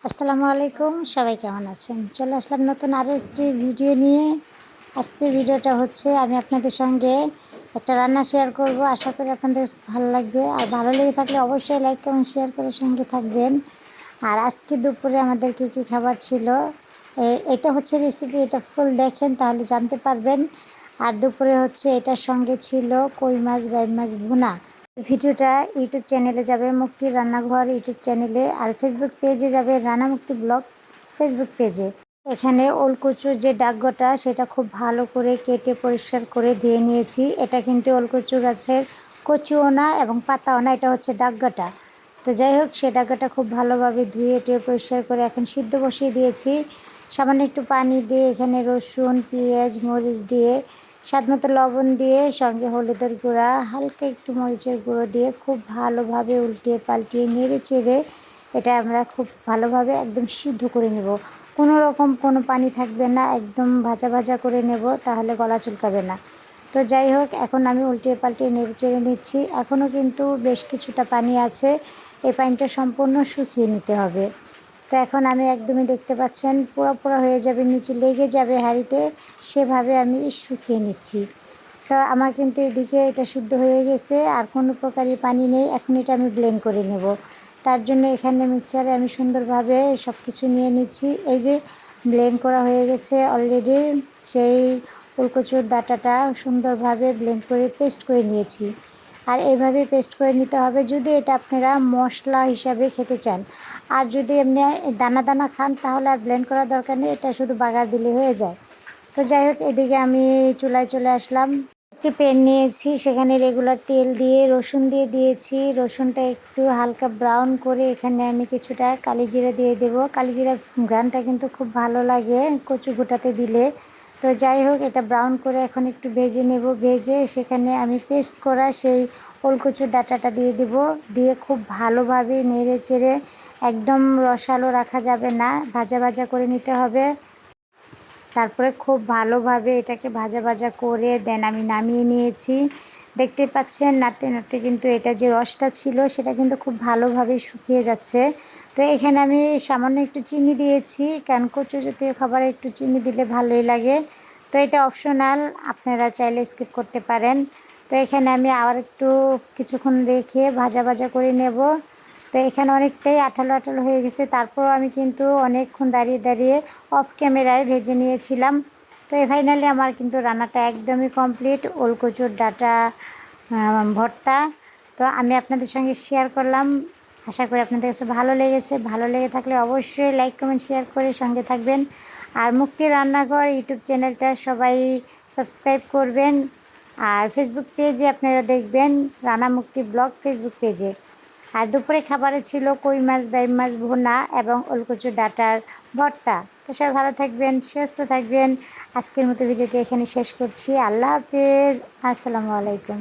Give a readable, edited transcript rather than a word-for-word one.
আসসালামু আলাইকুম, সবাই কেমন আছেন? চলে আসলাম নতুন আরও একটি ভিডিও নিয়ে। আজকের ভিডিওটা হচ্ছে আমি আপনাদের সঙ্গে একটা রান্না শেয়ার করব। আশা করি আপনাদের ভালো লাগবে, আর ভালো লেগে থাকলে অবশ্যই লাইক কমেন্ট শেয়ার করে সঙ্গে থাকবেন। আর আজকে দুপুরে আমাদের কী খাবার ছিল, এটা হচ্ছে রেসিপি, এটা ফুল দেখেন তাহলে জানতে পারবেন। আর দুপুরে হচ্ছে এটার সঙ্গে ছিল কই মাছ, বাইম মাছ ভুনা। ভিডিওটা ইউটিউব চ্যানেলে যাবে মুক্তির রান্নাঘর ইউটিউব চ্যানেলে, আর ফেসবুক পেজে যাবে রানা মুক্তি ব্লগ ফেসবুক পেজে। এখানে ওলকচুর যে ডাগটা সেটা খুব ভালো করে কেটে পরিষ্কার করে ধুয়ে নিয়েছি। এটা কিন্তু ওলকচু গাছের কচুও না এবং পাতাও না, এটা হচ্ছে ডাগটা। তো যাই হোক, সে ডাগটা খুব ভালোভাবে ধুয়ে টুয়ে পরিষ্কার করে এখন সিদ্ধ বসিয়ে দিয়েছি। সামান্য একটু পানি দিয়ে এখানে রসুন, পেঁয়াজ, মরিচ দিয়ে, স্বাদমতো লবণ দিয়ে, সঙ্গে হলুদের গুঁড়া, হালকা একটু মরিচের গুঁড়ো দিয়ে খুব ভালোভাবে উল্টিয়ে পাল্টিয়ে নেড়ে চেড়ে এটা আমরা খুব ভালোভাবে একদম সিদ্ধ করে নেব। কোনো পানি থাকবে না, একদম ভাজা ভাজা করে নেব, তাহলে গলা চুলকাবে না। তো যাই হোক, এখন আমি উল্টিয়ে পাল্টিয়ে নেড়ে চেড়ে নিচ্ছি। এখনও কিন্তু বেশ কিছুটা পানি আছে, এই পানিটা সম্পূর্ণ শুকিয়ে নিতে হবে। তো এখন আমি একদমই দেখতে পাচ্ছেন পোড়া হয়ে যাবে, নিচে লেগে যাবে হাঁড়িতে, সেভাবে আমি শুকিয়ে নিচ্ছি। তো আমার কিন্তু এদিকে এটা সিদ্ধ হয়ে গেছে, আর কোনো প্রকারই পানি নেই। এখন এটা আমি ব্লেন্ড করে নেব। তার জন্য এখানে মিক্সারে আমি সুন্দরভাবে সব কিছু নিয়ে নিচ্ছি। এই যে ব্লেন্ড করা হয়ে গেছে অলরেডি, সেই ওলকচুর ডাঁটাটা সুন্দরভাবে ব্লেন্ড করে পেস্ট করে নিয়েছি। আর এইভাবে পেস্ট করে নিতে হবে যদি এটা আপনারা মশলা হিসাবে খেতে চান। আর যদি এমনি দানা দানা খান তাহলে আর ব্লেন্ড করার দরকার নেই, এটা শুধু বাগার দিলে হয়ে যায়। তো যাই হোক, এদিকে আমি চুলায় চলে আসলাম। একটি প্যান নিয়েছি, সেখানে রেগুলার তেল দিয়ে রসুন দিয়ে দিয়েছি। রসুনটা একটু হালকা ব্রাউন করে এখানে আমি কিছুটা কালিজিরা দিয়ে দেব। কালিজিরার ঘ্রাণটা কিন্তু খুব ভালো লাগে কচু গোটাতে দিলে। তো যাই হোক, এটা ব্রাউন করে এখন একটু ভেজে নেব। ভেজে সেখানে আমি পেস্ট করা সেই ওলকচুর ডাঁটাটা দিয়ে দেব। দিয়ে খুব ভালোভাবে নেড়ে চেড়ে, একদম রসালো রাখা যাবে না, ভাজা ভাজা করে নিতে হবে। তারপরে খুব ভালোভাবে এটাকে ভাজা ভাজা করে দেন আমি নামিয়ে নিয়েছি। দেখতে পাচ্ছেন নাড়তে নাড়তে কিন্তু এটা যে রসটা ছিল সেটা কিন্তু খুব ভালোভাবে শুকিয়ে যাচ্ছে। তো এখানে আমি সামান্য একটু চিনি দিয়েছি, কারণ কচু জাতীয় খাবারে একটু চিনি দিলে ভালোই লাগে। তো এটা অপশনাল, আপনারা চাইলে স্কিপ করতে পারেন। তো এখানে আমি আবার একটু কিছুক্ষণ রেখে ভাজা ভাজা করে নেব। তো এখানে অনেকটাই আঠালো আঠালো হয়ে গেছে, তারপরও আমি কিন্তু অনেকক্ষণ দাঁড়িয়ে দাঁড়িয়ে অফ ক্যামেরায় ভেজে নিয়েছিলাম। তো ফাইনালি আমার কিন্তু রান্নাটা একদমই কমপ্লিট, ওলকচুর ডাঁটা ভর্তা। তো আমি আপনাদের সঙ্গে শেয়ার করলাম, আশা করি আপনাদের কাছে ভালো লেগেছে। ভালো লেগে থাকলে অবশ্যই লাইক কমেন্ট শেয়ার করে সঙ্গে থাকবেন। আর মুক্তি রান্নাঘর ইউটিউব চ্যানেলটা সবাই সাবস্ক্রাইব করবেন। আর ফেসবুক পেজে আপনারা দেখবেন রানা মুক্তি ব্লগ ফেসবুক পেজে। আর দুপুরে খাবারে ছিল কই মাছ, বাইম মাছ ভুনা এবং ওলকচুর ডাঁটার ভর্তা। তো সবাই ভালো থাকবেন, সুস্থ থাকবেন। আজকের মতো ভিডিওটি এখানে শেষ করছি। আল্লাহ হাফেজ, আসসালামু আলাইকুম।